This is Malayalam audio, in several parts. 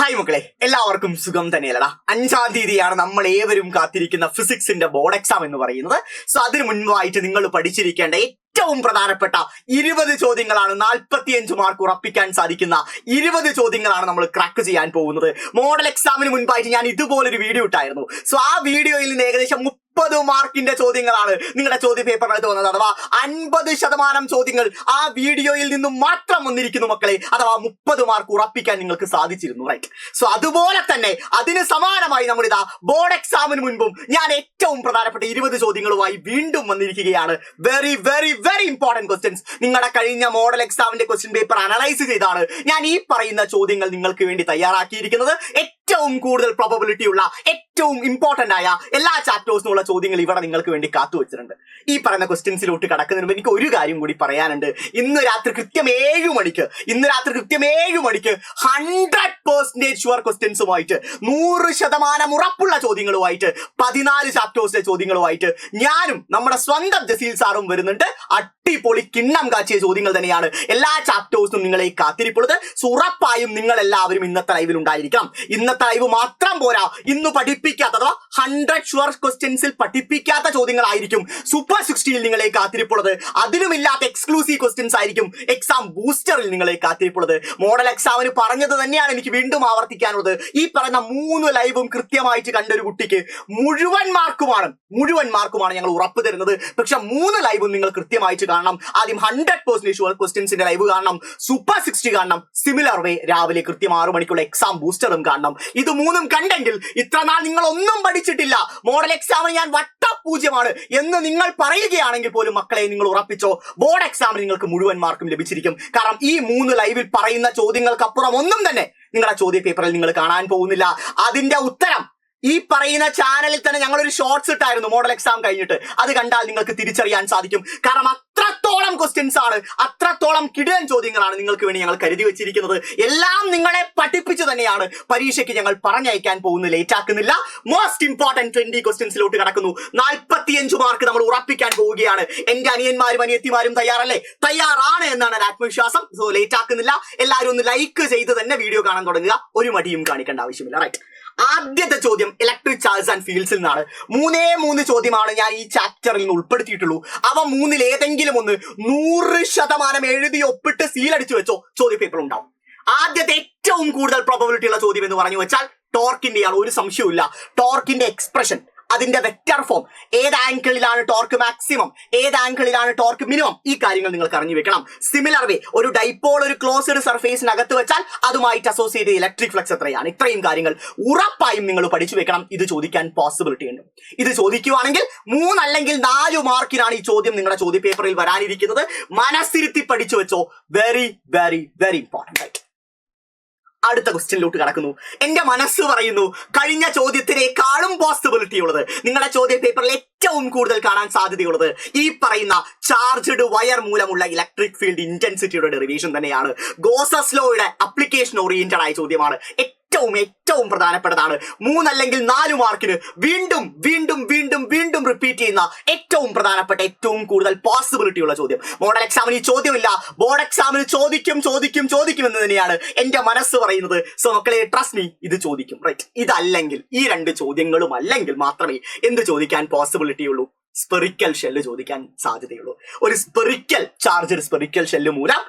ഹായ് മക്കളെ, എല്ലാവർക്കും സുഖം തന്നെയല്ലടാ. 5-ാം തീയതിയാണ് നമ്മൾ ഏവരും കാത്തിരിക്കുന്ന ഫിസിക്സിന്റെ ബോർഡ് എക്സാം എന്ന് പറയുന്നത്. സോ അതിനു മുൻപായിട്ട് നിങ്ങൾ പഠിച്ചിരിക്കേണ്ട ഏറ്റവും പ്രധാനപ്പെട്ട 20 ചോദ്യങ്ങളാണ്, 45 മാർക്ക് ഉറപ്പിക്കാൻ സാധിക്കുന്ന 20 ചോദ്യങ്ങളാണ് നമ്മൾ ക്രാക്ക് ചെയ്യാൻ പോകുന്നത്. മോഡൽ എക്സാമിന് മുൻപായിട്ട് ഞാൻ ഇതുപോലൊരു വീഡിയോ ഇട്ടായിരുന്നു. സോ ആ വീഡിയോയിൽ നിന്ന് ഏകദേശം 30 മാർക്കിന്റെ ചോദ്യങ്ങളാണ് നിങ്ങളുടെ ചോദ്യ പേപ്പറിനകത്ത് വന്നത്. അഥവാ 50% ചോദ്യങ്ങൾ ആ വീഡിയോയിൽ നിന്നും മാത്രം വന്നിരിക്കുന്നു മക്കളെ. അഥവാ 30 മാർക്ക് ഉറപ്പിക്കാൻ നിങ്ങൾക്ക് സാധിച്ചിരുന്നു, റൈറ്റ്? സോ അതുപോലെ തന്നെ അതിന് സമാനമായി നമ്മളിതാ ബോർഡ് എക്സാമിന് മുൻപും ഞാൻ ഏറ്റവും പ്രധാനപ്പെട്ട 20 ചോദ്യങ്ങളുമായി വീണ്ടും വന്നിരിക്കുകയാണ്. Very very very important questions. നിങ്ങളുടെ കഴിഞ്ഞ മോഡൽ എക്സാമിന്റെ ക്വസ്റ്റ്യൻ പേപ്പർ അനലൈസ് ചെയ്താണ് ഞാൻ ഈ പറയുന്ന ചോദ്യങ്ങൾ നിങ്ങൾക്ക് വേണ്ടി തയ്യാറാക്കിയിരിക്കുന്നത്. ഏറ്റവും കൂടുതൽ പ്രോബബിലിറ്റി ഉള്ള, ഏറ്റവും ഇമ്പോർട്ടന്റ് ആയ എല്ലാ ചാപ്റ്റേഴ്സിനുള്ള ചോദ്യങ്ങൾ ഇവിടെ നിങ്ങൾക്ക് വേണ്ടി കാത്തു വെച്ചിട്ടുണ്ട്. ഈ പറയുന്ന ക്വസ്റ്റ്യൻസിലോട്ട് കടക്കുന്നതിന് മുമ്പ് എനിക്ക് ഒരു കാര്യം കൂടി പറയാനുണ്ട്. ഇന്ന് രാത്രി കൃത്യം 7 മണിക്ക് 100% ഷുവർ ക്വസ്റ്റ്യൻസുമായിട്ട് 100% ഉറപ്പുള്ള ചോദ്യങ്ങളുമായിട്ട് 14 ചാപ്റ്റേഴ്സിലെ ചോദ്യങ്ങളുമായിട്ട് ഞാനും നമ്മുടെ സ്വന്തം ജസീൽ സാറും വരുന്നുണ്ട്. അടിപൊളി കിണ്ണം കാച്ചിയ ചോദ്യങ്ങൾ തന്നെയാണ് എല്ലാ ചാപ്റ്റേഴ്സും നിങ്ങളെ കാത്തിരിപ്പുള്ളത്. സോ ഉറപ്പായും നിങ്ങൾ എല്ലാവരും ഇന്നത്തെ ലൈവിൽ ഉണ്ടായിരിക്കണം. ഇന്നത്തെ ലൈവ് മാത്രം പോരാ, ഇന്ന് പഠിപ്പിക്കാത്ത അഥവാ 100 ഷുവർ ക്വസ്റ്റ്യൻസിൽ പഠിപ്പിക്കാത്ത ചോദ്യങ്ങളായിരിക്കും സൂപ്പർ 60യിൽ നിങ്ങളെ കാത്തിരിപ്പുള്ളത്. അതിനുമില്ലാത്ത എക്സ്ക്ലൂസീവ് ക്വസ്റ്റ്യൻസ് ആയിരിക്കും എക്സാം ബൂസ്റ്ററിൽ നിങ്ങളെ കാത്തിരിപ്പുള്ളത്. മോഡൽ എക്സാമിന് പറഞ്ഞത് തന്നെയാണ് എനിക്ക് വീണ്ടും ആവർത്തിക്കാനുള്ളത്. ഈ പറയുന്ന 3 ലൈവും കൃത്യമായിട്ട് കണ്ടൊരു കുട്ടിക്ക് മുഴുവൻ മാർക്കുമാണ് ഞങ്ങൾ ഉറപ്പ് തരുന്നത്. പക്ഷെ 3 ലൈവും നിങ്ങൾ കൃത്യമായിട്ട് കാണണം. ആദ്യം 100% ഷുവർ ക്വസ്റ്റ്യൻസിന്റെ ലൈവ് കാണണം, സൂപ്പർ 60 കാണണം, സിമിലർ വേ രാവിലെ കൃത്യം 6 മണിക്കുള്ള എക്സാം ബൂസ്റ്ററും കാണണം. ഇത് 3ഉം കണ്ടെങ്കിൽ ഇത്ര നാൾ നിങ്ങൾ ഒന്നും പഠിച്ചിട്ടില്ല, മോഡൽ എക്സാമിന് ഞാൻ വട്ടപൂജ്യമാണ് എന്ന് നിങ്ങൾ പറയുകയാണെങ്കിൽ പോലും മക്കളെ നിങ്ങൾ ഉറപ്പിച്ചോ, ബോർഡ് എക്സാമിന് നിങ്ങൾക്ക് മുഴുവൻ മാർക്കും ലഭിച്ചിരിക്കും. കാരണം ഈ 3 ലൈവിൽ പറയുന്ന ചോദ്യങ്ങൾക്കപ്പുറം ഒന്നും തന്നെ നിങ്ങളുടെ ചോദ്യ പേപ്പറിൽ നിങ്ങൾ കാണാൻ പോകുന്നില്ല. അതിന്റെ ഉത്തരം ഈ പറയുന്ന ചാനലിൽ തന്നെ ഞങ്ങളൊരു ഷോർട്സ് ഇട്ടായിരുന്നു മോഡൽ എക്സാം കഴിഞ്ഞിട്ട്. അത് കണ്ടാൽ നിങ്ങൾക്ക് തിരിച്ചറിയാൻ സാധിക്കും. കാരണം അത്രത്തോളം ക്വസ്റ്റ്യൻസ് ആണ്, അത്രത്തോളം കിടിലൻ ചോദ്യങ്ങളാണ് നിങ്ങൾക്ക് വേണ്ടി ഞങ്ങൾ കരുതി വെച്ചിരിക്കുന്നത്. എല്ലാം നിങ്ങളെ പഠിപ്പിച്ചു തന്നെയാണ് പരീക്ഷയ്ക്ക് ഞങ്ങൾ പറഞ്ഞയക്കാൻ പോകുന്നത്. ലേറ്റ് ആക്കുന്നില്ല. മോസ്റ്റ് ഇമ്പോർട്ടന്റ് 20 ക്വസ്റ്റ്യൻസിലോട്ട് കടക്കുന്നു. 45 മാർക്ക് നമ്മൾ ഉറപ്പിക്കാൻ പോവുകയാണ്. എന്റെ അനിയന്മാരും അനിയത്തിമാരും തയ്യാറല്ലേ? തയ്യാറാണ് എന്നാണ് എൻ്റെ ആത്മവിശ്വാസം. സോ ലേറ്റ് ആക്കുന്നില്ല. എല്ലാവരും ഒന്ന് ലൈക്ക് ചെയ്ത് തന്നെ വീഡിയോ കാണാൻ തുടങ്ങുക. ഒരു മടിയും കാണിക്കേണ്ട ആവശ്യമില്ല, റൈറ്റ്? ആദ്യത്തെ ചോദ്യം ഇലക്ട്രിക് ചാർജ് ആൻഡ് ഫീൽഡ്സിൽ നിന്നാണ്. 3 ചോദ്യമാണ് ഞാൻ ഈ ചാപ്റ്ററിൽ നിന്ന് ഉൾപ്പെടുത്തിയിട്ടുള്ളൂ. അവ 3-ൽ ഏതെങ്കിലും ഒന്ന് 100% എഴുതി ഒപ്പിട്ട് സീലടിച്ചു വെച്ചോ, ചോദ്യ പേപ്പർ ഉണ്ടാവും. ആദ്യത്തെ ഏറ്റവും കൂടുതൽ പ്രോബബിലിറ്റി ഉള്ള ചോദ്യം എന്ന് പറഞ്ഞു വെച്ചാൽ ടോർക്കിന്റെയാണ്. ഒരു സംശയവുമില്ല. ടോർക്കിന്റെ എക്സ്പ്രഷൻ, അതിന്റെ വെക്റ്റർ ഫോം, ഏത് ആംഗിളിലാണ് ടോർക്ക് മാക്സിമം, ഏത് ആംഗിളിലാണ് ടോർക്ക് മിനിമം, ഈ കാര്യങ്ങൾ നിങ്ങൾക്ക് അറിഞ്ഞു വെക്കണം. സിമിലർ വേ ഒരു ഡൈപോൾ ഒരു ക്ലോസ്ഡ് സർഫേസിനകത്ത് വെച്ചാൽ അതുമായിട്ട് അസോസിയേറ്റ് ഇലക്ട്രിക് ഫ്ലക്സ് എത്രയാണ്, ഇത്രയും കാര്യങ്ങൾ ഉറപ്പായും നിങ്ങൾ പഠിച്ചു വെക്കണം. ഇത് ചോദിക്കാൻ പോസിബിലിറ്റി ഉണ്ട്. ഇത് ചോദിക്കുവാണെങ്കിൽ 3 അല്ലെങ്കിൽ 4 മാർക്കിനാണ് ഈ ചോദ്യം നിങ്ങളുടെ ചോദ്യ പേപ്പറിൽ വരാനിരിക്കുന്നത്. മനസ്സിരുത്തി പഠിച്ചു വെച്ചോ. വെരി വെരി വെരി ഇമ്പോർട്ടന്റ് ആയിട്ട് അടുത്ത ക്വസ്റ്റ്യനിലോട്ട് കടക്കുന്നു. എന്റെ മനസ്സ് പറയുന്നു കഴിഞ്ഞ ചോദ്യത്തിനേക്കാളും പോസിബിലിറ്റി ഉള്ളത്, നിങ്ങളുടെ ചോദ്യ പേപ്പറിൽ ഏറ്റവും കൂടുതൽ കാണാൻ സാധ്യതയുള്ളത് ഈ പറയുന്ന ചാർജ്ഡ് വയർ മൂലമുള്ള ഇലക്ട്രിക് ഫീൽഡ് ഇന്റൻസിറ്റിയുടെ ഡെറിവേഷൻ തന്നെയാണ്. ഗോസസ് ലോയുടെ അപ്ലിക്കേഷൻ ഓറിയന്റഡ് ആയ ചോദ്യമാണ്. ഏറ്റവും പ്രധാനപ്പെട്ടതാണ്. 3 അല്ലെങ്കിൽ 4 മാർക്കിന് വീണ്ടും വീണ്ടും വീണ്ടും വീണ്ടും റിപ്പീറ്റ് ചെയ്യുന്ന ഏറ്റവും പ്രധാനപ്പെട്ട, ഏറ്റവും കൂടുതൽ പോസിബിലിറ്റി ഉള്ള ചോദ്യം. മോഡൽ എക്സാമിന് ഈ ചോദ്യമില്ല, ബോർഡ് എക്സാമിന് ചോദിക്കും എന്ന് തന്നെയാണ് എന്റെ മനസ്സ് പറയുന്നത്. സോ മക്കളെ, ട്രസ്റ്റ് മീ, ഇത് ചോദിക്കും, റൈറ്റ്? ഇതല്ലെങ്കിൽ, ഈ 2 ചോദ്യങ്ങളും അല്ലെങ്കിൽ മാത്രമേ എന്ത് ചോദിക്കാൻ പോസിബിലിറ്റി ഉള്ളൂ? സ്പെറിക്കൽ ഷെല്ല് ചോദിക്കാൻ സാധ്യതയുള്ളൂ. ഒരു സ്പെറിക്കൽ ഷെല്ല് മൂലം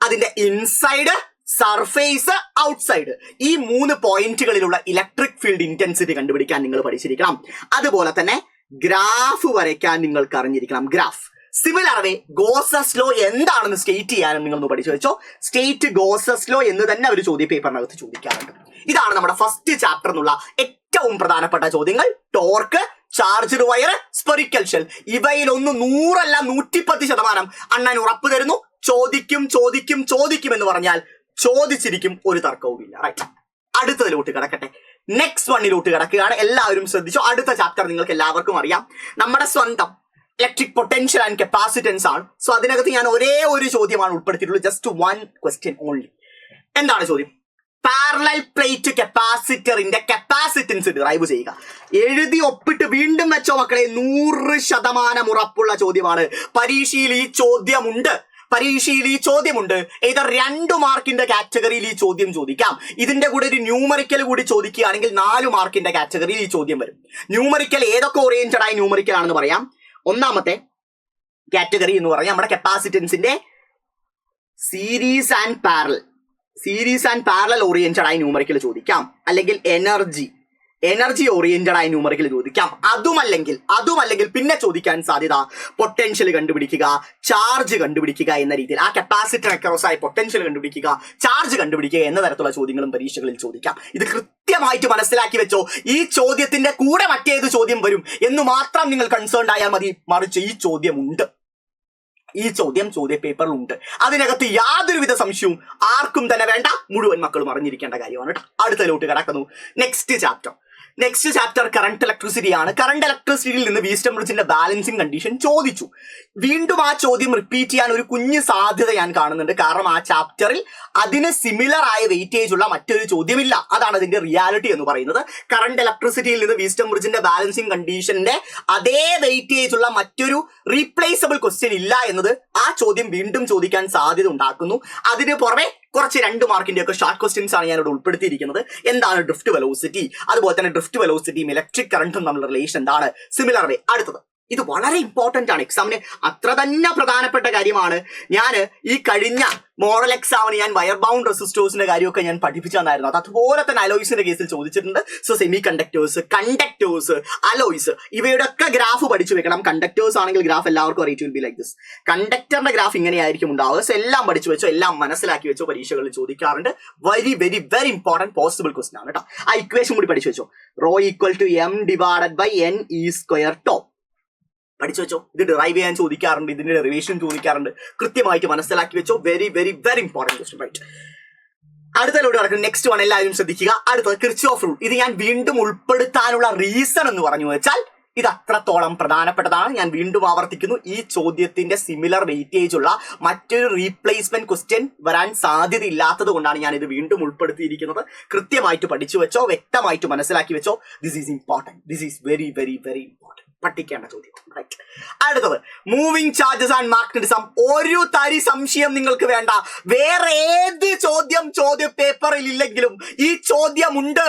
അതിന്റെ ഇൻസൈഡ്, സർഫേസ്, ഔട്ട്സൈഡ്, ഈ 3 പോയിന്റുകളിലുള്ള ഇലക്ട്രിക് ഫീൽഡ് ഇന്റൻസിറ്റി കണ്ടുപിടിക്കാൻ നിങ്ങൾ പഠിച്ചിരിക്കണം. അതുപോലെ തന്നെ ഗ്രാഫ് വരയ്ക്കാൻ നിങ്ങൾക്ക് അറിഞ്ഞിരിക്കണം. ഗ്രാഫ് സിമിലർ വേ ഗോസസ് ലോ എന്താണെന്ന് സ്റ്റേറ്റ് ചെയ്യാനും നിങ്ങളൊന്ന് പഠിച്ചു വെച്ചോ. സ്റ്റേറ്റ് ഗോസസ് ലോ എന്ന് തന്നെ ഒരു ചോദ്യ പേപ്പറിനകത്ത് ചോദിക്കാറുണ്ട്. ഇതാണ് നമ്മുടെ ഫസ്റ്റ് ചാപ്റ്റർ എന്നുള്ള ഏറ്റവും പ്രധാനപ്പെട്ട ചോദ്യങ്ങൾ. Torque, charged wire, spherical shell, ഇവയിലൊന്ന് 100 അല്ല 110% അണ്ണൻ ഉറപ്പ് തരുന്നു. ചോദിക്കും എന്ന് പറഞ്ഞാൽ ചോദിച്ചിരിക്കും, ഒരു തർക്കവുമില്ല, റൈറ്റ്? അടുത്തതിലോട്ട് കിടക്കട്ടെ. നെക്സ്റ്റ് വണ്ണിലോട്ട് കിടക്കുകയാണ്. എല്ലാവരും ശ്രദ്ധിച്ചോ. അടുത്ത ചാപ്റ്റർ നിങ്ങൾക്ക് എല്ലാവർക്കും അറിയാം, നമ്മുടെ സ്വന്തം ഇലക്ട്രിക് പൊട്ടൻഷ്യൽ ആൻഡ് കപ്പാസിറ്റൻസ് ആണ്. സോ അതിനകത്ത് ഞാൻ ഒരേ ഒരു ചോദ്യമാണ് ഉൾപ്പെടുത്തിയിട്ടുള്ളൂ. Just 1 question only. എന്താണ് ചോദ്യം? പാരലൽ പ്ലേറ്റ് കപ്പാസിറ്ററിന്റെ കപ്പാസിറ്റൻസ് ഡിറൈവ് ചെയ്യുക. എഴുതി ഒപ്പിട്ട് വീണ്ടും വെച്ചോ മക്കളെ. 100% ഉറപ്പുള്ള ചോദ്യമാണ്. പരീക്ഷയിൽ ഈ ചോദ്യമുണ്ട്. പരീക്ഷയിൽ ഈ ചോദ്യമുണ്ട്. ഏത് 2 മാർക്കിന്റെ കാറ്റഗറിയിൽ ഈ ചോദ്യം ചോദിക്കാം. ഇതിന്റെ കൂടെ ഒരു ന്യൂമറിക്കൽ കൂടി ചോദിക്കുകയാണെങ്കിൽ 4 മാർക്കിന്റെ കാറ്റഗറിയിൽ ഈ ചോദ്യം വരും. ന്യൂമറിക്കൽ ഏതൊക്കെ ഓറിയന്റഡ് ആയ ന്യൂമറിക്കൽ ആണെന്ന് പറയാം. ഒന്നാമത്തെ കാറ്റഗറി എന്ന് പറഞ്ഞാൽ നമ്മുടെ കപ്പാസിറ്റൻസിന്റെ സീരീസ് ആൻഡ് പാരലൽ ഓറിയന്റഡ് ആയ ന്യൂമറിക്കൽ ചോദിക്കാം. അല്ലെങ്കിൽ എനർജി ഓറിയന്റഡ് ആയ ന്യൂമറിക്കൽ ചോദിക്കാം. അതുമല്ലെങ്കിൽ പിന്നെ ചോദിക്കാൻ സാധ്യത പൊട്ടൻഷ്യൽ കണ്ടുപിടിക്കുക, ചാർജ് കണ്ടുപിടിക്കുക എന്ന രീതിയിൽ ആ കപ്പാസിറ്റർ അക്രോസ് ആയ പൊട്ടൻഷ്യൽ കണ്ടുപിടിക്കുക, ചാർജ് കണ്ടുപിടിക്കുക എന്ന തരത്തിലുള്ള ചോദ്യങ്ങളും പരീക്ഷകളിൽ ചോദിക്കാം. ഇത് കൃത്യമായിട്ട് മനസ്സിലാക്കി വെച്ചോ. ഈ ചോദ്യത്തിന്റെ കൂടെ മറ്റേത് ചോദ്യം വരും എന്ന് മാത്രം നിങ്ങൾ കൺസേൺഡ് ആയാൽ മതി. മറിച്ച് ഈ ചോദ്യം ചോദ്യ പേപ്പറിലുണ്ട്. അതിനകത്ത് യാതൊരുവിധ സംശയവും ആർക്കും തന്നെ വേണ്ട. മുഴുവൻ മക്കളും അറിഞ്ഞിരിക്കേണ്ട കാര്യമാണ് കേട്ടോ. അടുത്തതിലോട്ട് കിടക്കുന്നു. നെക്സ്റ്റ് ചാപ്റ്റർ കറണ്ട് ഇലക്ട്രിസിറ്റി ആണ്. കറണ്ട് ഇലക്ട്രിസിറ്റിയിൽ നിന്ന് വീസ്റ്റം ബ്രിഡ്ജിന്റെ ബാലൻസിങ് കണ്ടീഷൻ ചോദിച്ചു. വീണ്ടും ആ ചോദ്യം റിപ്പീറ്റ് ചെയ്യാൻ ഒരു കുഞ്ഞു സാധ്യത ഞാൻ കാണുന്നുണ്ട്. കാരണം ആ ചാപ്റ്ററിൽ അതിന് സിമിലർ ആയ വെയിറ്റേജ് ഉള്ള മറ്റൊരു ചോദ്യമില്ല. അതാണ് അതിന്റെ റിയാലിറ്റി എന്ന് പറയുന്നത്. കറണ്ട് ഇലക്ട്രിസിറ്റിയിൽ നിന്ന് വീസ്റ്റം ബ്രിഡ്ജിന്റെ ബാലൻസിങ് കണ്ടീഷന്റെ അതേ വെയിറ്റേജ് ഉള്ള മറ്റൊരു റീപ്ലേസബിൾ ക്വസ്റ്റ്യൻ ഇല്ല എന്നത് ആ ചോദ്യം വീണ്ടും ചോദിക്കാൻ സാധ്യത ഉണ്ടാക്കുന്നു. അതിന് പുറമെ കുറച്ച് 2 മാർക്കിന്റെ ഒക്കെ ഷോർട്ട് ക്വസ്റ്റ്യൻസ് ആണ് ഞാൻ ഇവിടെ ഉൾപ്പെടുത്തിയിരിക്കുന്നത്. എന്താണ് ഡ്രിഫ്റ്റ് വെലോസിറ്റി, അതുപോലെ തന്നെ ഡ്രിഫ്റ്റ് വെലോസിറ്റിയും ഇലക്ട്രിക് കറണ്ടും തമ്മിലുള്ള റിലേഷൻ എന്താണ്, സിമിലർ വേ. അടുത്തത് ഇത് വളരെ ഇമ്പോർട്ടന്റ് ആണ്. എക്സാമിന് അത്ര തന്നെ പ്രധാനപ്പെട്ട കാര്യമാണ്. ഞാൻ ഈ കഴിഞ്ഞ മോഡൽ എക്സാമിന് ഞാൻ വയർ ബൗണ്ട് റെസിസ്റ്റേഴ്സിന്റെ കാര്യമൊക്കെ ഞാൻ പഠിപ്പിച്ചു തന്നായിരുന്നു. അത് അതുപോലെ തന്നെ അലോയ്സിന്റെ കേസിൽ ചോദിച്ചിട്ടുണ്ട്. സോ സെമി കണ്ടക്ടേഴ്സ്, അലോയ്സ് ഇവയുടെ ഒക്കെ ഗ്രാഫ് പഠിച്ചു വെക്കണം. കണ്ടക്ടേഴ്സ് ആണെങ്കിൽ ഗ്രാഫ് എല്ലാവർക്കും അറിയിച്ചു വിൽ ബി ലൈക്ക് ദിസ്. കണ്ടക്ടറിന്റെ ഗ്രാഫ് ഇങ്ങനെയായിരിക്കും ഉണ്ടാവുക. സോ എല്ലാം പഠിച്ചു വെച്ചോ, എല്ലാം മനസ്സിലാക്കി വെച്ചോ. പരീക്ഷകളിൽ ചോദിക്കാറുണ്ട്. Very very very important possible question ആണ് കേട്ടോ. ആ ഇക്വേഷൻ കൂടി പഠിച്ചു വെച്ചോ. ρ = m/n² പഠിച്ചു വെച്ചോ. ഇത് ഡിറൈവ് ചെയ്യാൻ ചോദിക്കാറുണ്ട്, ഇതിന്റെ ഡെറിവേഷൻ ചോദിക്കാറുണ്ട്. കൃത്യമായിട്ട് മനസ്സിലാക്കി വെച്ചോ. Very very very important question. Right, അടുത്തതിലൂടെ നടക്കുന്നത് നെക്സ്റ്റ് വൺ. എല്ലാവരും ശ്രദ്ധിക്കുക. അടുത്തത് കിർച്ചോഫ് റൂൾ. ഇത് ഞാൻ വീണ്ടും ഉൾപ്പെടുത്താനുള്ള റീസൺ എന്ന് പറഞ്ഞു വെച്ചാൽ ഇത് അത്രത്തോളം പ്രധാനപ്പെട്ടതാണ്. ഞാൻ വീണ്ടും ആവർത്തിക്കുന്നു. ഈ ചോദ്യത്തിന്റെ സിമിലർ വെയിറ്റേജ് ഉള്ള മറ്റൊരു റീപ്ലേസ്മെന്റ് ക്വസ്റ്റ്യൻ വരാൻ സാധ്യത ഇല്ലാത്തത് കൊണ്ടാണ് ഞാൻ ഇത് വീണ്ടും ഉൾപ്പെടുത്തിയിരിക്കുന്നത്. കൃത്യമായിട്ട് പഠിച്ചു വെച്ചോ, വ്യക്തമായിട്ട് മനസ്സിലാക്കി വെച്ചോ. This is important. This is very very very important. പഠിക്കേണ്ട ചോദ്യം. റൈറ്റ്, അടുത്തത് മൂവിംഗ് ചാർജസ് ആൻഡ് മാഗ്നറ്റിസം. ഒരു തരി സംശയം നിങ്ങൾക്ക് വേണ്ട. വേറെ ഏത് ചോദ്യ പേപ്പറിൽ ഇല്ലെങ്കിലും ഈ ചോദ്യമുണ്ട്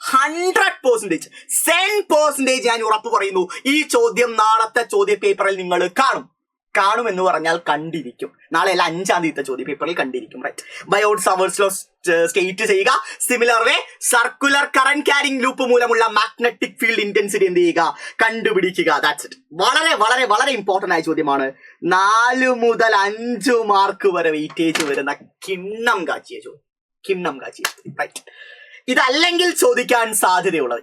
100%, 10% ഞാൻ ഉറപ്പ് പറയുന്നു. ഈ ചോദ്യം നാളത്തെ ചോദ്യ പേപ്പറിൽ നിങ്ങൾ കാണും എന്ന് പറഞ്ഞാൽ കണ്ടിരിക്കും. നാളെ അല്ല, 5-ാം തീയതി ചോദ്യ പേപ്പറിൽ കണ്ടിരിക്കും. റൈറ്റ്, ബയോട്ട് സവേഴ്സ് ലോ സ്റ്റേറ്റ് ചെയ്യുക. സിമിലർ വേ സർക്കുലർ കറന്റ് ക്യാരിങ് ലൂപ്പ് മൂലമുള്ള മാഗ്നറ്റിക് ഫീൽഡ് ഇന്റൻസിറ്റി എന്ത് ചെയ്യുക, കണ്ടുപിടിക്കുക. That's it. വളരെ വളരെ വളരെ ഇമ്പോർട്ടന്റ് ആയ ചോദ്യമാണ്. 4 മുതൽ 5 മാർക്ക് വരെ വെയിറ്റേജ് വരുന്ന കിണ്ണം കാച്ചിയ ചോദ്യം. റൈറ്റ്, ഇതല്ലെങ്കിൽ ചോദിക്കാൻ സാധ്യതയുള്ളത്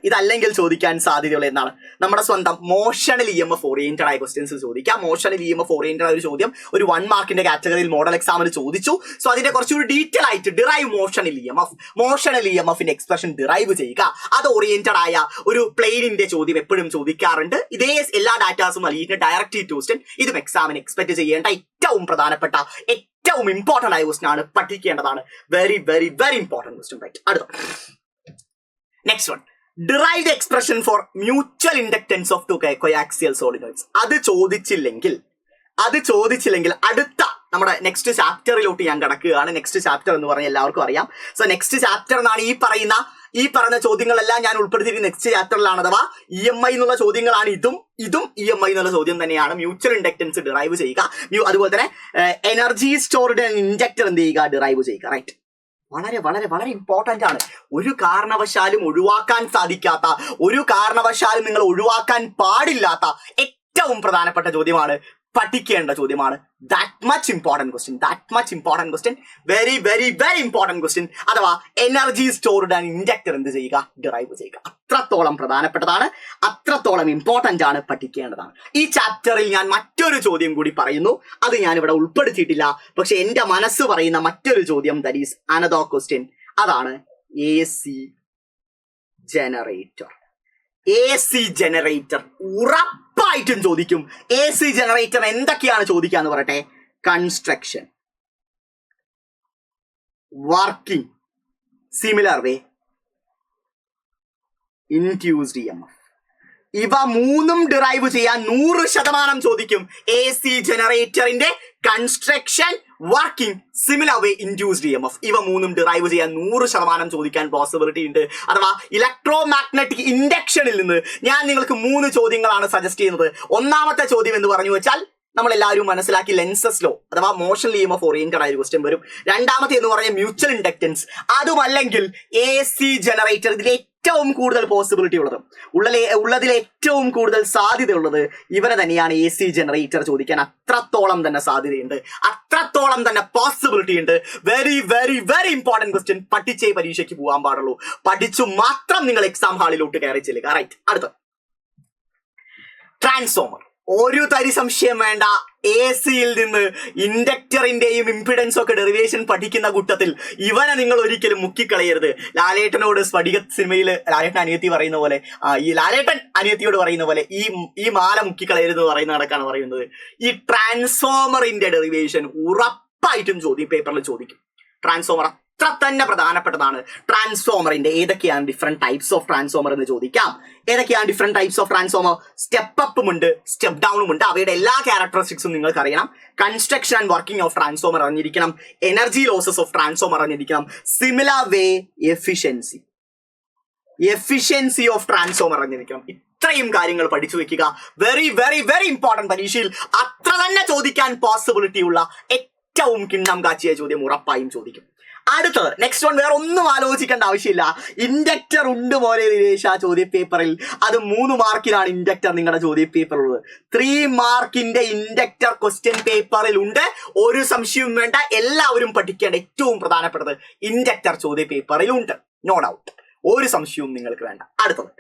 എന്നാണ് നമ്മുടെ സ്വന്തം മോഷണൽ EMF ഓറിയന്റഡ് ആയ ക്വസ്റ്റ്യൻസ് ചോദിക്കാം. മോഷണൽ EMF ഓറിയന്റഡ് ആയ ഒരു ചോദ്യം ഒരു 1 മാർക്കിന്റെ കാറ്റഗറിയിൽ മോഡൽ എക്സാമിന് ചോദിച്ചു. സോ അതിന്റെ കുറച്ചുകൂടി ഡീറ്റെയിൽ ആയിട്ട് ഡിറൈവ് മോഷണൽ EMFന്റെ എക്സ്പ്രഷൻ ഡിറൈവ് ചെയ്യുക. അത് ഓറിയന്റഡ് ആയ ഒരു പ്ലെയിനിന്റെ ചോദ്യം എപ്പോഴും ചോദിക്കാറുണ്ട്. ഇതേ എല്ലാ ഡാറ്റാസും നൽകിയിട്ട് ഡയറക്റ്റ് ക്വസ്റ്റ്യൻ. ഇതും എക്സാമിന് എക്സ്പെക്ട് ചെയ്യേണ്ട ഏറ്റവും പ്രധാനപ്പെട്ട ഏറ്റവും ഇമ്പോർട്ടന്റ് ആയ ക്വസ്റ്റൻ ആണ്. പഠിക്കേണ്ടതാണ്. Very very very important question. Right, അടുത്ത next one. Derive the expression for mutual inductance of 2 coaxial solenoids. അത് ചോദിച്ചില്ലെങ്കിൽ അടുത്ത നമ്മുടെ നെക്സ്റ്റ് ചാപ്റ്ററിലോട്ട് ഞാൻ കടക്കുകയാണ്. നെക്സ്റ്റ് ചാപ്റ്റർ എന്ന് പറഞ്ഞാൽ എല്ലാവർക്കും അറിയാം. സോ നെക്സ്റ്റ് ചാപ്റ്റർ എന്നാണ് ഈ പറയുന്ന ചോദ്യങ്ങളെല്ലാം ഞാൻ ഉൾപ്പെടുത്തിയിരിക്കുന്ന നെക്സ്റ്റ് ചാപ്റ്ററിലാണ്. അഥവാ EMI എന്നുള്ള ചോദ്യങ്ങളാണ്. ഇതും EMI എന്നുള്ള ചോദ്യം തന്നെയാണ്. മ്യൂച്വൽ ഇൻഡക്ടൻസ് ഡിറൈവ് ചെയ്യുക. അതുപോലെ തന്നെ എനർജി സ്റ്റോർഡ് ഇൻജക്ടർ എന്ത് ചെയ്യുക, ഡിറൈവ് ചെയ്യുക. റൈറ്റ്, വളരെ വളരെ വളരെ ഇമ്പോർട്ടന്റ് ആണ്. ഒരു കാരണവശാലും ഒഴിവാക്കാൻ സാധിക്കാത്ത, ഒരു കാരണവശാലും നിങ്ങൾ ഒഴിവാക്കാൻ പാടില്ലാത്ത ഏറ്റവും പ്രധാനപ്പെട്ട ചോദ്യമാണ്. പഠിക്കേണ്ട ചോദ്യമാണ്. That much important question. Very very very important question. അഥവാ എനർജി സ്റ്റോർഡ് ആൻഡ് ഇൻജക്ടർ എന്ത് ചെയ്യുക, ഡിറൈവ് ചെയ്യുക. അത്രത്തോളം പ്രധാനപ്പെട്ടതാണ്, അത്രത്തോളം ഇമ്പോർട്ടന്റ് ആണ്, പഠിക്കേണ്ടതാണ്. ഈ ചാപ്റ്ററിൽ ഞാൻ മറ്റൊരു ചോദ്യം കൂടി പറയുന്നു. അത് ഞാൻ ഇവിടെ ഉൾപ്പെടുത്തിയിട്ടില്ല. പക്ഷെ എന്റെ മനസ്സ് പറയുന്ന മറ്റൊരു ചോദ്യം, ദാറ്റ് ഈസ് അനദർ ക്വസ്റ്റ്യൻ. അതാണ് AC ജനറേറ്റർ. ഉറപ്പായിട്ടും ചോദിക്കും. AC ജനറേറ്റർ എന്തൊക്കെയാണ് ചോദിക്കാന്ന് പറയട്ടെ. കൺസ്ട്രക്ഷൻ, വർക്കിംഗ്, സിമിലർ വേ, ഇൻഡ്യൂസ്ഡ് EMF. ഇവ മൂന്നും ഡിറൈവ് ചെയ്യാൻ 100% ചോദിക്കും. AC ജനറേറ്ററിന്റെ കൺസ്ട്രക്ഷൻ, വർക്കിംഗ്, സിമിലർ വേ ഇൻഡ്യൂസ്ഡ് EMF, ഇവ മൂന്നും ഡിറൈവ് ചെയ്യാൻ 100% ചോദിക്കാൻ പോസിബിലിറ്റി ഉണ്ട്. അഥവാ ഇലക്ട്രോ മാഗ്നറ്റിക് ഇൻഡക്ഷനിൽ നിന്ന് ഞാൻ നിങ്ങൾക്ക് 3 ചോദ്യങ്ങളാണ് സജസ്റ്റ് ചെയ്യുന്നത്. ഒന്നാമത്തെ ചോദ്യം എന്ന് പറഞ്ഞു വെച്ചാൽ നമ്മൾ എല്ലാവരും മനസ്സിലാക്കി ലെൻസസ് ലോ അഥവാ മോഷൻ EMF ഓറിയന്റഡ് ആയ ഒരു ക്വസ്റ്റ്യൻ വരും. രണ്ടാമത്തെ എന്ന് പറഞ്ഞാൽ മ്യൂച്വൽ ഇൻഡക്റ്റൻസ്, അതുമല്ലെങ്കിൽ AC ജനറേറ്റർ. ഇതിൽ ഏറ്റവും കൂടുതൽ പോസിബിലിറ്റി ഉള്ളതിൽ ഏറ്റവും കൂടുതൽ സാധ്യതയുള്ളത് ഇവരെ തന്നെയാണ് AC ജനറേറ്റർ ചോദിക്കാൻ. അത്രത്തോളം തന്നെ സാധ്യതയുണ്ട്, അത്രത്തോളം തന്നെ പോസിബിലിറ്റി ഉണ്ട്. Very very very important question. പഠിച്ചേ പരീക്ഷയ്ക്ക് പോകാൻ പാടുള്ളൂ. പഠിച്ചു മാത്രം നിങ്ങൾ എക്സാം ഹാളിലോട്ട് കയറി ചെല്ലുക. റൈറ്റ്. അടുത്ത ട്രാൻസ്ഫോമർ. ഒരു തരി സംശയം വേണ്ട, AC-യിൽ നിന്ന് ഇൻഡക്ടറിന്റെയും ഇംപിഡൻസും ഒക്കെ ഡെറിവേഷൻ പഠിക്കുന്ന കൂട്ടത്തിൽ ഇവനെ നിങ്ങൾ ഒരിക്കലും മുക്കിക്കളയരുത്. ലാലേട്ടനോട് സ്ഫടിക സിനിമയിൽ ലാലേട്ടൻ അനിയത്തി പറയുന്ന പോലെ, ഈ ലാലേട്ടൻ അനിയത്തിയോട് പറയുന്ന പോലെ ഈ മാല മുക്കിക്കളയരുത് എന്ന് പറയുന്ന നടക്കാണ് പറയുന്നത്. ഈ ട്രാൻസ്ഫോമറിന്റെ ഡെറിവേഷൻ ഉറപ്പായിട്ടും പേപ്പറിൽ ചോദിക്കും. ട്രാൻസ്ഫോമർ അത്ര തന്നെ പ്രധാനപ്പെട്ടതാണ്. ട്രാൻസ്ഫോമറിന്റെ ഏതൊക്കെയാണ് ഡിഫറെന്റ് ടൈപ്സ് ഓഫ് ട്രാൻസ്ഫോമർ എന്ന് ചോദിക്കാം. ഏതൊക്കെയാണ് different types of transformer? Step അപ്പും ഉണ്ട്, സ്റ്റെപ്പ് ഡൗണും ഉണ്ട്. അവയുടെ എല്ലാ ക്യാരക്ടറിസ്റ്റിക്സും നിങ്ങൾക്ക് അറിയണം. Construction and working of transformer അറിഞ്ഞിരിക്കണം. എനർജി ലോസസ് ഓഫ് ട്രാൻസ്ഫോമർ അറിഞ്ഞിരിക്കണം. Similar way efficiency of transformer അറിഞ്ഞിരിക്കണം. ഇത്രയും കാര്യങ്ങൾ പഠിച്ചു വെക്കുക. Very very very important. പരീക്ഷയിൽ അത്ര തന്നെ ചോദിക്കാൻ പോസിബിലിറ്റി ഉള്ള ഏറ്റവും കിണ്ണം കാച്ചിയ ചോദ്യം ഉറപ്പായും ചോദിക്കും. അടുത്തത് നെക്സ്റ്റ് വൺ. വേറെ ഒന്നും ആലോചിക്കേണ്ട ആവശ്യമില്ല. ഇൻഡക്ടർ ഉണ്ട് പോലെ ദിനേശ ചോദ്യ പേപ്പറിൽ. അത് 3 മാർക്കിനാണ് ഇൻഡക്ടർ നിങ്ങളുടെ ചോദ്യ പേപ്പറിലുള്ളത്. 3 മാർക്കിന്റെ ഇൻഡക്ടർ ക്വസ്റ്റ്യൻ പേപ്പറിൽ ഉണ്ട്. ഒരു സംശയവും വേണ്ട. എല്ലാവരും പഠിക്കേണ്ട ഏറ്റവും പ്രധാനപ്പെട്ടത് ഇൻഡക്ടർ ചോദ്യ പേപ്പറിൽ ഉണ്ട്. No doubt. ഒരു സംശയവും നിങ്ങൾക്ക് വേണ്ട. അടുത്തത്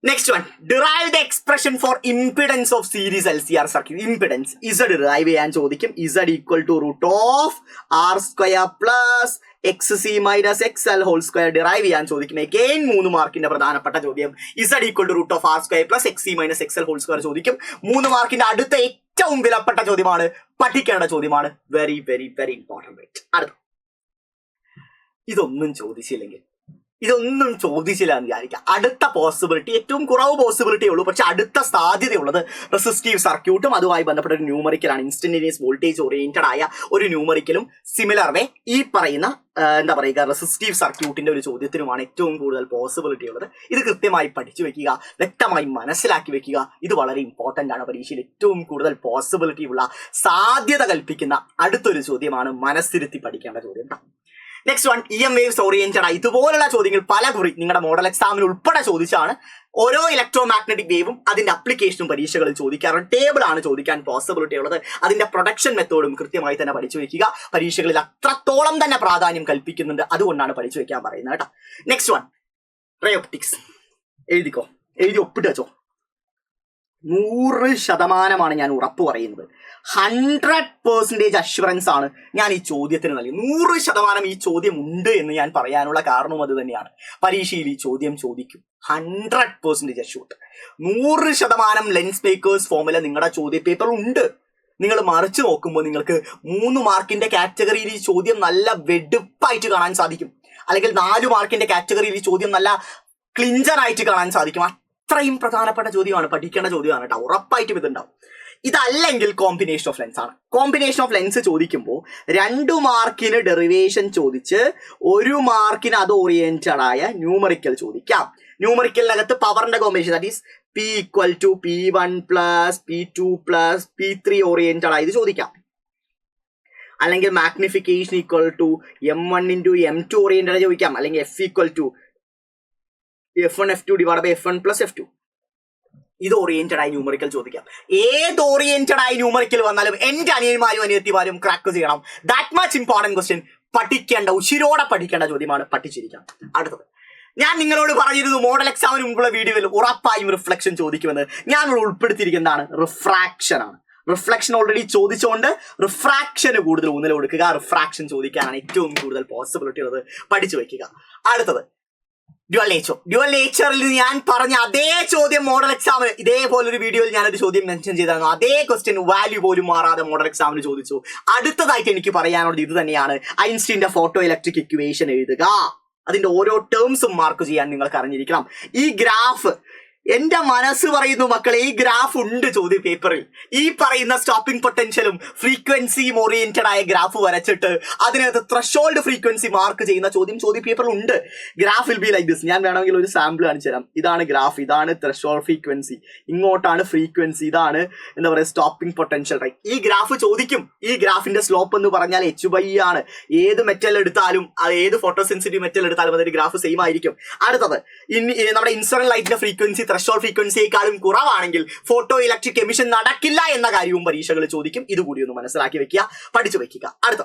next one. Derive the expression for impedance of series LCR circuit. Impedance Z derive ചെയ്യാൻ ചോദിക്കും. Z equal to √R² plus XC minus XL whole square derive ചെയ്യാൻ ചോദിക്കും. അഗെയിൻ 3 മാർക്കിന്റെ പ്രധാനപ്പെട്ട ചോദ്യം. Z equal to √R² plus XC minus XL whole square ചോദിക്കും. 3 മാർക്കിന്റെ അടുത്ത ഏറ്റവും വിലപ്പെട്ട ചോദ്യമാണ്, പഠിക്കേണ്ട ചോദ്യമാണ്. Very very very important. അടുത്ത ഇതൊന്നും ചോദിച്ചില്ല എന്ന് വിചാരിക്കുക. അടുത്ത പോസിബിലിറ്റി, ഏറ്റവും കുറവ് പോസിബിലിറ്റി ഉള്ളൂ, പക്ഷെ അടുത്ത സാധ്യതയുള്ളത് റെസിസ്റ്റീവ് സർക്യൂട്ടും അതുമായി ബന്ധപ്പെട്ട ഒരു ന്യൂമറിക്കലാണ്. ഇൻസ്റ്റന്റേനിയസ് വോൾട്ടേജ് ഓറിയന്റഡ് ആയ ഒരു ന്യൂമറിക്കലും സിമിലർ വേ ഈ പറയുന്ന റെസിസ്റ്റീവ് സർക്യൂട്ടിന്റെ ഒരു ചോദ്യത്തിനുമാണ് ഏറ്റവും കൂടുതൽ പോസിബിലിറ്റി ഉള്ളത്. ഇത് കൃത്യമായി പഠിച്ചു വെക്കുക, വ്യക്തമായി മനസ്സിലാക്കി വെക്കുക. ഇത് വളരെ ഇമ്പോർട്ടന്റ് ആണ്. പരീക്ഷയിൽ ഏറ്റവും കൂടുതൽ പോസിബിലിറ്റി ഉള്ള, സാധ്യത കൽപ്പിക്കുന്ന അടുത്തൊരു ചോദ്യമാണ്. മനസ്സിരുത്തി പഠിക്കേണ്ട ചോദ്യം. Next one. EM waves oriented ആയി ഇതുപോലുള്ള ചോദ്യങ്ങൾ പല കുറി നിങ്ങളുടെ മോഡൽ എക്സാമിന് ഉൾപ്പെടെ ചോദിച്ചാണ്. ഓരോ ഇലക്ട്രോ മാഗ്നറ്റിക് വേവും അതിന്റെ അപ്ലിക്കേഷനും പരീക്ഷകളിൽ ചോദിക്കാറുണ്ട്. ടേബിൾ ആണ് ചോദിക്കാൻ പോസിബിലിറ്റി ഉള്ളത്. അതിന്റെ പ്രൊഡക്ഷൻ മെത്തേഡും കൃത്യമായി തന്നെ പഠിച്ചു വെക്കുക. പരീക്ഷകളിൽ അത്രത്തോളം തന്നെ പ്രാധാന്യം കൽപ്പിക്കുന്നുണ്ട്. അതുകൊണ്ടാണ് പഠിച്ചു വെക്കാൻ പറയുന്നത് കേട്ടോ. Next one. Ray optics. എഴുതി ഒപ്പിട്ട് വെച്ചോ. 100% ഞാൻ ഉറപ്പ് പറയുന്നത്. 100% അഷ്വറൻസ് ആണ് ഞാൻ ഈ ചോദ്യത്തിന് നൽകി. 100% ഈ ചോദ്യം ഉണ്ട് എന്ന് ഞാൻ പറയാനുള്ള കാരണവും അത് തന്നെയാണ്. പരീക്ഷയിൽ ഈ ചോദ്യം ചോദിക്കും. 100% അഷ്യൂർഡ്. 100% ലെൻസ് മേക്കേഴ്സ് ഫോർമുല നിങ്ങളുടെ ചോദ്യ പേപ്പറിൽ ഉണ്ട്. നിങ്ങൾ മറിച്ച് നോക്കുമ്പോൾ നിങ്ങൾക്ക് 3 മാർക്കിന്റെ കാറ്റഗറിയിൽ ഈ ചോദ്യം നല്ല വെടുപ്പായിട്ട് കാണാൻ സാധിക്കും. അല്ലെങ്കിൽ 4 മാർക്കിന്റെ കാറ്റഗറിയിൽ ഈ ചോദ്യം നല്ല ക്ലിഞ്ചർ ആയിട്ട് കാണാൻ സാധിക്കും. അത്രയും പ്രധാനപ്പെട്ട ചോദ്യമാണ്, പഠിക്കേണ്ട ചോദ്യമാണ് കേട്ടോ. ഉറപ്പായിട്ടും ഇതുണ്ടാവും. ഇതല്ലെങ്കിൽ കോമ്പിനേഷൻ ഓഫ് ലെൻസ് ആണ്. കോമ്പിനേഷൻ ഓഫ് ലെൻസ് ചോദിക്കുമ്പോൾ 2 മാർക്കിന് ഡെറിവേഷൻ ചോദിച്ച് 1 മാർക്കിന് അത് ഓറിയന്റഡ് ആയ ന്യൂമറിക്കൽ ചോദിക്കാം. ന്യൂമറിക്കലിനകത്ത് പവറിന്റെ combination, that is P equal to P1 plus P2 plus P3 oriented ആയത് ചോദിക്കാം. അല്ലെങ്കിൽ magnification equal to M1 into M2 oriented ചോദിക്കാം. അല്ലെങ്കിൽ F equal to F1 F2 divide by F1 plus F2. ഇത് ഓറിയന്റഡ് ആയി ന്യൂമറിക്കൽ ചോദിക്കാം. ഏത് ഓറിയന്റഡ് ആയി ന്യൂമറിക്കൽ വന്നാലും എന്റെ അനിയന്മാരും അനിയത്തിമാരും ക്രാക്ക് ചെയ്യണം. That much important question. പഠിക്കേണ്ട, ഉശിരോടെ പഠിക്കേണ്ട ചോദ്യമാണ്. പഠിച്ചിരിക്കണം. അടുത്തത് ഞാൻ നിങ്ങളോട് പറഞ്ഞിരുന്നു മോഡൽ എക്സാമിന് മുമ്പുള്ള വീഡിയോയിൽ ഉറപ്പായും റിഫ്ലക്ഷൻ ചോദിക്കുമെന്ന്. ഞാൻ ഉൾപ്പെടുത്തിയിരിക്കുന്നതാണ് റിഫ്രാക്ഷൻ ആണ്. റിഫ്ലക്ഷൻ ഓൾറെഡി ചോദിച്ചുകൊണ്ട് റിഫ്രാക്ഷന് കൂടുതൽ ഊന്നൽ കൊടുക്കുക. റിഫ്രാക്ഷൻ ചോദിക്കാനാണ് ഏറ്റവും കൂടുതൽ പോസിബിലിറ്റി ഉള്ളത്. പഠിച്ചു വെക്കുക. അടുത്തത് ഡ്യുവൽ നേച്ചർ. ഡ്യുവൽ നേച്ചറിൽ ഞാൻ പറഞ്ഞ അതേ ചോദ്യം മോഡൽ എക്സാമിന് ഇതേപോലൊരു വീഡിയോയിൽ ഞാനൊരു ചോദ്യം മെൻഷൻ ചെയ്തായിരുന്നു. അതേ ക്വസ്റ്റ്യൻ വാല്യൂ പോലും മാറാതെ മോഡൽ എക്സാമിന് ചോദിച്ചു. അടുത്തതായിട്ട് എനിക്ക് പറയാനുള്ളത് ഇത് തന്നെയാണ്. ഐൻസ്റ്റീന്റെ ഫോട്ടോ ഇലക്ട്രിക് ഇക്വേഷൻ എഴുതുക. അതിന്റെ ഓരോ ടേംസും മാർക്ക് ചെയ്യാൻ നിങ്ങൾക്ക് അറിഞ്ഞിരിക്കണം. ഈ ഗ്രാഫ് എന്റെ മനസ്സ് പറയുന്നു മക്കളെ, ഈ ഗ്രാഫ് ഉണ്ട് ചോദ്യ പേപ്പറിൽ. ഈ പറയുന്ന സ്റ്റോപ്പിംഗ് പൊട്ടൻഷ്യലും ഫ്രീക്വൻസിയും ഓറിയന്റഡ് ആയ ഗ്രാഫ് വരച്ചിട്ട് അതിനകത്ത് ത്രഷോൾഡ് ഫ്രീക്വൻസി മാർക്ക് ചെയ്യുന്ന ചോദ്യ പേപ്പറിൽ ഉണ്ട്. Graph will be like this. ഞാൻ വേണമെങ്കിൽ ഒരു സാമ്പിൾ കാണിച്ചു തരാം. ഇതാണ് ഗ്രാഫ്, ഇതാണ് ത്രഷോൾഡ് ഫ്രീക്വൻസി, ഇങ്ങോട്ടാണ് ഫ്രീക്വൻസി, ഇതാണ് എന്താ പറയുക സ്റ്റോപ്പിംഗ് പൊട്ടൻഷ്യൽ. റൈറ്റ്, ഈ ഗ്രാഫ് ചോദിക്കും. ഈ ഗ്രാഫിന്റെ സ്ലോപ്പ് എന്ന് പറഞ്ഞാൽ h/e ആണ്. ഏത് മെറ്റൽ എടുത്താലും, ഏത് ഫോട്ടോസെൻസിറ്റീവ് മെറ്റൽ എടുത്താലും അതൊരു ഗ്രാഫ് സെയിം ആയിരിക്കും. അടുത്തത് നമ്മുടെ ഇൻസിഡന്റ് ലൈറ്റിന്റെ ഫ്രീക്വൻസി ത്രഷോൾഡ് ഫ്രീക്വൻസിയേക്കാളും കുറവാണെങ്കിൽ ഫോട്ടോ ഇലക്ട്രിക് എമിഷൻ നടക്കില്ല എന്ന കാര്യവും പരീക്ഷകൾ ചോദിക്കും. ഇതുകൂടി ഒന്ന് മനസ്സിലാക്കി വെക്കുക, പഠിച്ചു വെക്കുക. അടുത്ത,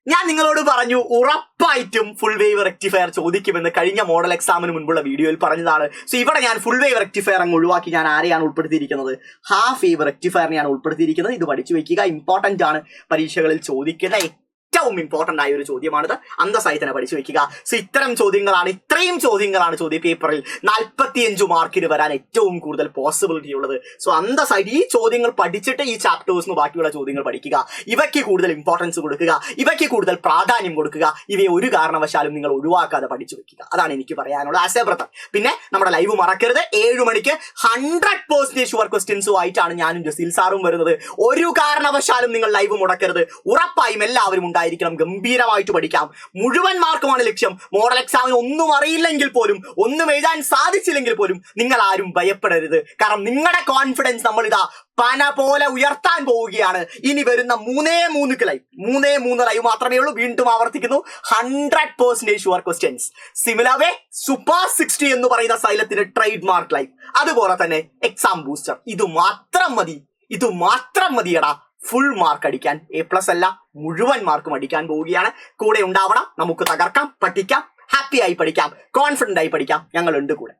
ഞാൻ നിങ്ങളോട് പറഞ്ഞു ഉറപ്പായിട്ടും ഫുൾ വേവ് റെക്ടിഫയർ ചോദിക്കുമെന്ന് കഴിഞ്ഞ മോഡൽ എക്സാമിന് മുൻപുള്ള വീഡിയോയിൽ പറഞ്ഞതാണ്. സോ ഇവിടെ ഞാൻ ഫുൾ വേവ് റെക്ടിഫയർ അങ്ങ് ഒഴിവാക്കി ഞാൻ ആരെയാണ് ഉൾപ്പെടുത്തിയിരിക്കുന്നത്? ഹാഫ് വേവ് റെക്ടിഫയറിനെയാണ് ഉൾപ്പെടുത്തിയിരിക്കുന്നത്. ഇത് പഠിച്ചു വെക്കുക, ഇമ്പോർട്ടന്റ് ആണ്, പരീക്ഷകളിൽ ചോദിക്കുന്ന ഏറ്റവും ഇമ്പോർട്ടന്റ് ആയ ഒരു ചോദ്യമാണിത്. അന്തസ്സായി തന്നെ പഠിച്ചു വെക്കുക. സോ ഇത്തരം ചോദ്യങ്ങളാണ്, ഇത്രയും ചോദ്യങ്ങളാണ് ചോദ്യ പേപ്പറിൽ 45 മാർക്കിന് വരാൻ ഏറ്റവും കൂടുതൽ പോസിബിലിറ്റി ഉള്ളത്. സോ അന്തസ്സായിട്ട് ഈ ചോദ്യങ്ങൾ പഠിച്ചിട്ട് ഈ ചാപ്റ്റേഴ്സിന് ബാക്കിയുള്ള ചോദ്യങ്ങൾ പഠിക്കുക. ഇവയ്ക്ക് കൂടുതൽ ഇമ്പോർട്ടൻസ് കൊടുക്കുക, ഇവയ്ക്ക് കൂടുതൽ പ്രാധാന്യം കൊടുക്കുക. ഇവയെ ഒരു കാരണവശാലും നിങ്ങൾ ഒഴിവാക്കാതെ പഠിച്ചു വെക്കുക. അതാണ് എനിക്ക് പറയാനുള്ളത് ആസ് എ ബ്രദർ. പിന്നെ നമ്മുടെ ലൈവ് മറക്കരുത്. 7 മണിക്ക് 100% ഷുവർ ക്വസ്റ്റ്യൻസുമായിട്ടാണ് ഞാനും ജസീൽ സാറും വരുന്നത്. ഒരു കാരണവശാലും നിങ്ങൾ ലൈവ് മുടക്കരുത്. ഉറപ്പായും എല്ലാവരും ഉണ്ടായിരിക്കണം. ഗംഭീരമായിട്ട് പഠിക്കാം. മുഴുവൻ മാർക്കുമാണ് ലക്ഷ്യം. മോഡൽ എക്സാമിന് ഒന്നും അറിയില്ലെങ്കിൽ പോലും, ഒന്നും എഴുതാൻ സാധിച്ചില്ലെങ്കിൽ പോലും നിങ്ങൾ ആരും ഭയപ്പെടരുത്. കാരണം നിങ്ങളുടെ കോൺഫിഡൻസ് നമ്മൾ ഇതാ പന പോലെ ഉയർത്താൻ പോവുകയാണ്. ഇനി വരുന്ന 3 ലൈവ് മാത്രമേ ഉള്ളൂ. വീണ്ടും ആവർത്തിക്കുന്നു, 100% ഷുവർ ക്വസ്റ്റ്യൻസ്. സിമിലർ വേ സൂപ്പർ 60 എന്ന് പറയുന്ന സൈലത്തിന്റെ ട്രേഡ് മാർക്ക് ലൈവ്, അതുപോലെ തന്നെ എക്സാം ബൂസ്റ്റർ. ഇത് മാത്രം മതിയടാ ഫുൾ മാർക്ക് അടിക്കാൻ. A+ അല്ല, മുഴുവൻ മാർക്കും അടിക്കാൻ പോവുകയാണ്. കൂടെ ഉണ്ടാവണം. നമുക്ക് തകർക്കാം, പഠിക്കാം, ഹാപ്പി ആയി പഠിക്കാം, കോൺഫിഡന്റ് ആയി പഠിക്കാം. ഞങ്ങളുണ്ട് കൂടെ.